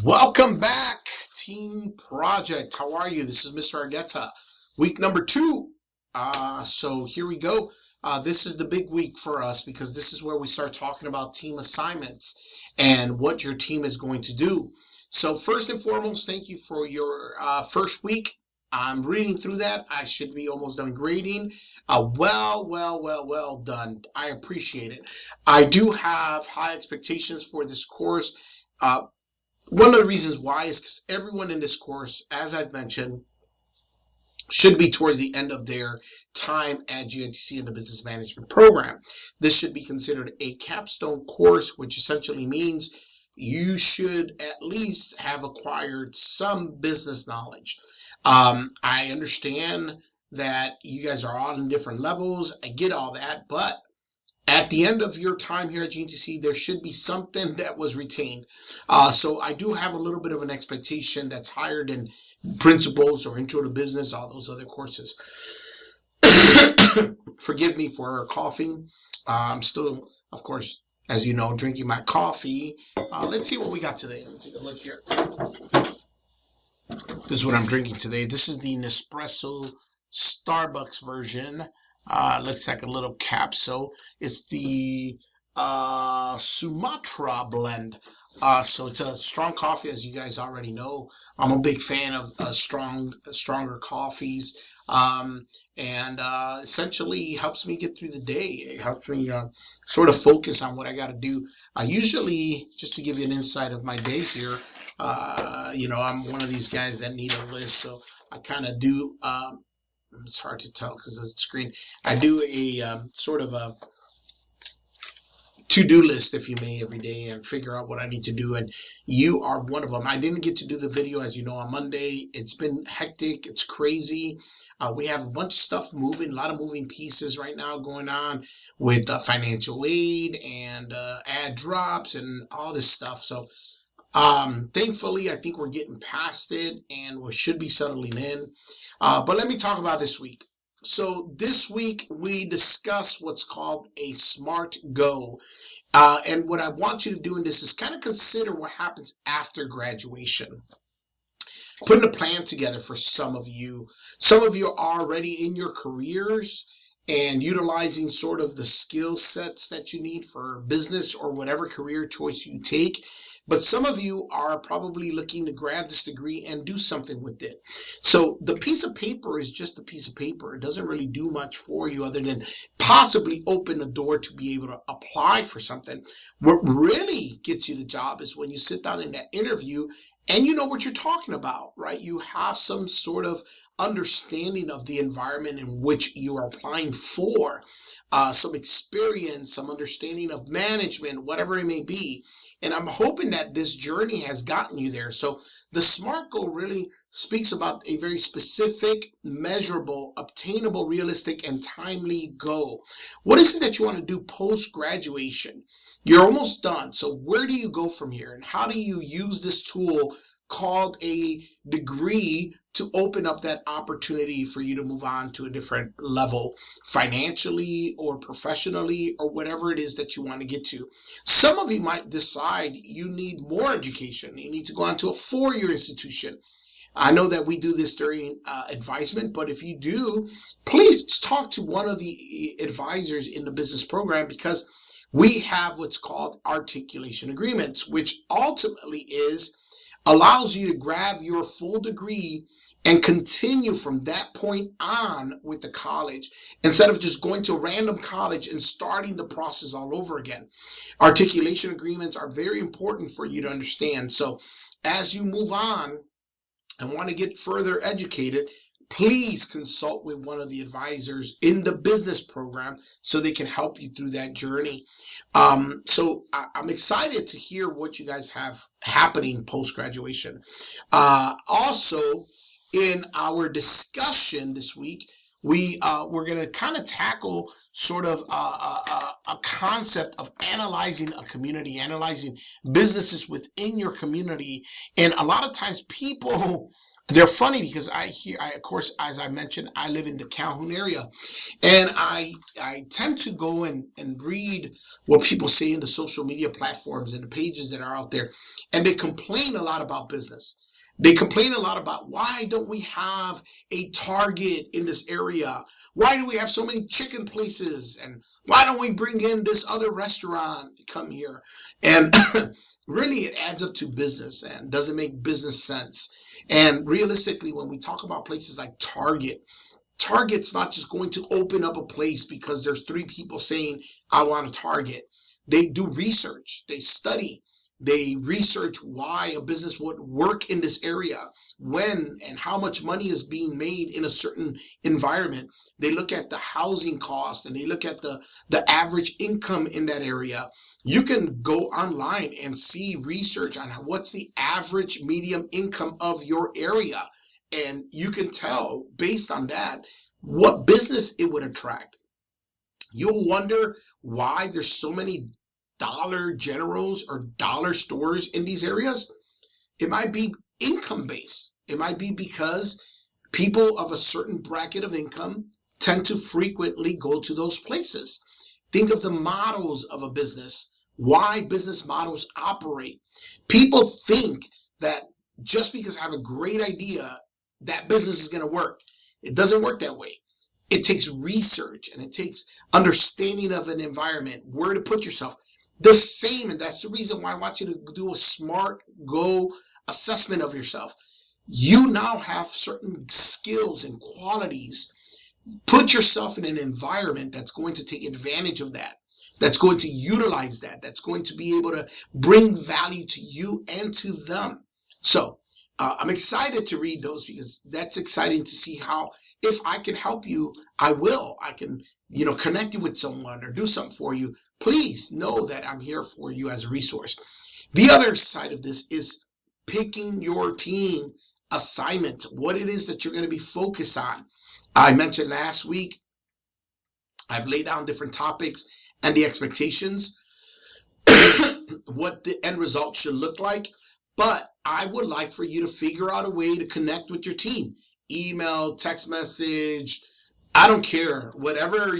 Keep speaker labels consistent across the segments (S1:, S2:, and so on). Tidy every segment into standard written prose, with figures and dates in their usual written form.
S1: Welcome back, Team Project. How are you? This is Mr. Argueta. Week number 2. So here we go. This is the big week for us because this is where we start talking about team assignments and what your team is going to do. So first and foremost, thank you for your first week. I'm reading through that. I should be almost done grading. Well done. I appreciate it. I do have high expectations for this course. Uh, One of the reasons why is because everyone in this course, as I've mentioned, should be towards the end of their time at GNTC in the business management program. This should be considered a capstone course, which essentially means you should at least have acquired some business knowledge. I understand that you guys are all in different levels. I get all that, but at the end of your time here at GNTC, there should be something that was retained. So I do have a little bit of an expectation that's higher than principles or intro to business, all those other courses. Forgive me for coughing. I'm still, of course, as you know, drinking my coffee. Let's see what we got today. Let me take a look here. This is what I'm drinking today. This is the Nespresso Starbucks version. Looks like a little capsule. It's the Sumatra blend. So it's a strong coffee, as you guys already know. I'm a big fan of stronger coffees, and essentially helps me get through the day. It helps me sort of focus on what I got to do. I usually, just to give you an insight of my day here, I'm one of these guys that need a list, so I kind of do. It's hard to tell because of the screen. I do a sort of a to-do list, if you may, every day and figure out what I need to do. And you are one of them. I didn't get to do the video, as you know, on Monday. It's been hectic. It's crazy. We have a bunch of stuff moving, a lot of moving pieces right now going on with financial aid and ad drops and all this stuff. So thankfully, I think we're getting past it and we should be settling in. But let me talk about this week. So this week we discuss what's called a SMART Go. And what I want you to do in this is kind of consider what happens after graduation. Putting a plan together for some of you. Some of you are already in your careers and utilizing sort of the skill sets that you need for business or whatever career choice you take. But some of you are probably looking to grab this degree and do something with it. So the piece of paper is just a piece of paper. It doesn't really do much for you other than possibly open the door to be able to apply for something. What really gets you the job is when you sit down in that interview and you know what you're talking about, right? You have some sort of understanding of the environment in which you are applying for, some experience, some understanding of management, whatever it may be. And I'm hoping that this journey has gotten you there. So the SMART goal really speaks about a very specific, measurable, obtainable, realistic, and timely goal. What is it that you want to do post-graduation? You're almost done. So where do you go from here? And how do you use this tool called a degree to open up that opportunity for you to move on to a different level financially or professionally or whatever it is that you want to get to? Some of you might decide you need more education. You need to go on to a four-year institution. I know that we do this during advisement, but if you do, please talk to one of the advisors in the business program because we have what's called articulation agreements, which ultimately allows you to grab your full degree and continue from that point on with the college instead of just going to a random college and starting the process all over again. Articulation agreements are very important for you to understand. So as you move on and want to get further educated, please consult with one of the advisors in the business program so they can help you through that journey. So I'm excited to hear what you guys have happening post-graduation. Also, in our discussion this week, we're going to kind of tackle sort of a concept of analyzing a community, analyzing businesses within your community. And a lot of times people They're funny because of course, as I mentioned, I live in the Calhoun area, and I tend to go and read what people say in the social media platforms and the pages that are out there, and they complain a lot about business. They complain a lot about why don't we have a Target in this area? Why do we have so many chicken places? And why don't we bring in this other restaurant to come here? And really, it adds up to business and doesn't make business sense. And realistically, when we talk about places like Target's not just going to open up a place because there's three people saying, I want a Target. They do research, they study, they research why a business would work in this area, when and how much money is being made in a certain environment. They look at the housing cost and they look at the average income in that area. You can go online and see research on what's the average medium income of your area, and you can tell based on that what business it would attract. You'll wonder why there's so many Dollar Generals or dollar stores in these areas. It might be income based. It might be because people of a certain bracket of income tend to frequently go to those places. Think of the models of a business, why business models operate. People think that just because I have a great idea, that business is going to work. It doesn't work that way. It takes research and it takes understanding of an environment, where to put yourself. The same, and that's the reason why I want you to do a SMART Go assessment of yourself. You now have certain skills and qualities. Put yourself in an environment that's going to take advantage of that, that's going to utilize that, that's going to be able to bring value to you and to them. So I'm excited to read those because that's exciting to see how, if I can help you, I will. I can, connect you with someone or do something for you. Please know that I'm here for you as a resource. The other side of this is picking your team assignment, what it is that you're going to be focused on. I mentioned last week, I've laid down different topics and the expectations, what the end result should look like. But I would like for you to figure out a way to connect with your team. Email, text message, I don't care, whatever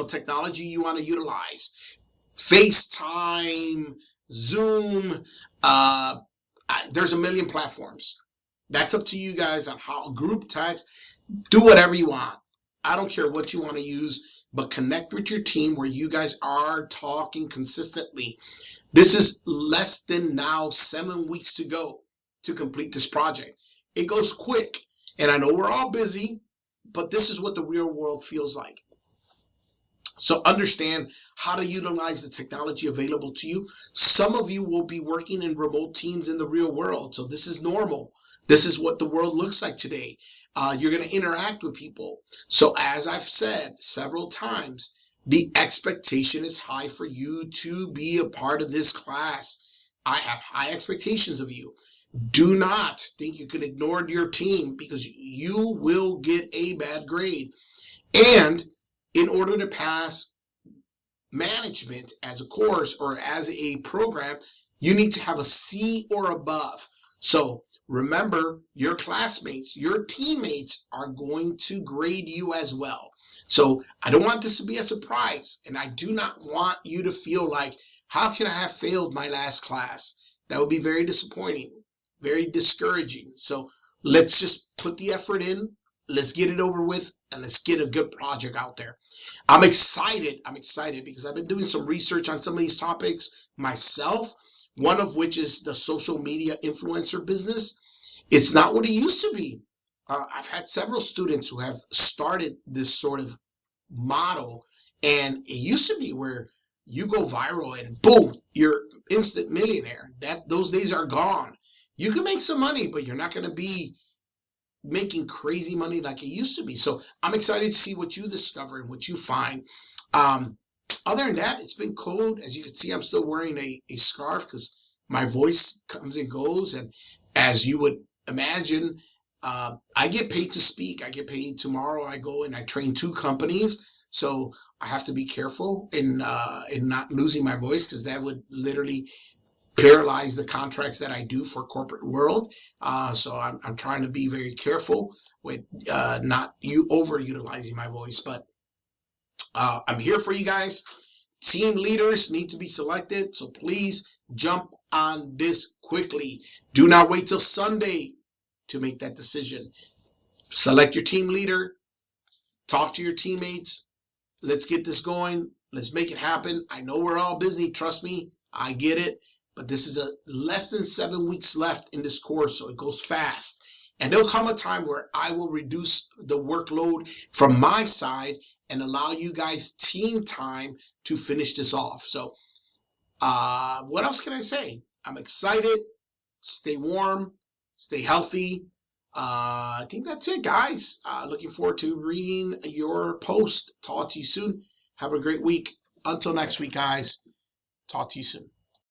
S1: technology you want to utilize. FaceTime, Zoom, there's a million platforms. That's up to you guys on how group text. Do whatever you want. I don't care what you want to use, but connect with your team where you guys are talking consistently. This is less than now 7 weeks to go to complete this project. It goes quick, and I know we're all busy, but this is what the real world feels like. So understand how to utilize the technology available to you. Some of you will be working in remote teams in the real world, so this is normal. This is what the world looks like today. You're going to interact with people. So as I've said several times, the expectation is high for you to be a part of this class. I have high expectations of you. Do not think you can ignore your team because you will get a bad grade. And in order to pass management as a course or as a program, you need to have a C or above. So remember, your classmates, your teammates are going to grade you as well. So I don't want this to be a surprise, and I do not want you to feel like, how can I have failed my last class? That would be very disappointing, very discouraging. So let's just put the effort in, let's get it over with, and let's get a good project out there. I'm excited. I'm excited because I've been doing some research on some of these topics myself, one of which is the social media influencer business. It's not what it used to be. I've had several students who have started this sort of model, and it used to be where you go viral and boom, you're instant millionaire. Those days are gone. You can make some money, but you're not going to be making crazy money like it used to be. So I'm excited to see what you discover and what you find. Other than that, it's been cold. As you can see, I'm still wearing a scarf because my voice comes and goes. And as you would imagine, I get paid to speak. I get paid tomorrow. I go and I train 2 companies. So I have to be careful in not losing my voice because that would literally paralyze the contracts that I do for corporate world. So I'm trying to be very careful with not overutilizing my voice, but I'm here for you guys. Team leaders need to be selected, so please jump on this quickly. Do not wait till Sunday to make that decision. Select your team leader, talk to your teammates. Let's get this going. Let's make it happen. I know we're all busy. Trust me, I get it. But this is less than 7 weeks left in this course, so it goes fast. And there'll come a time where I will reduce the workload from my side and allow you guys team time to finish this off. So what else can I say? I'm excited. Stay warm. Stay healthy. I think that's it, guys. Looking forward to reading your post. Talk to you soon. Have a great week. Until next week, guys. Talk to you soon.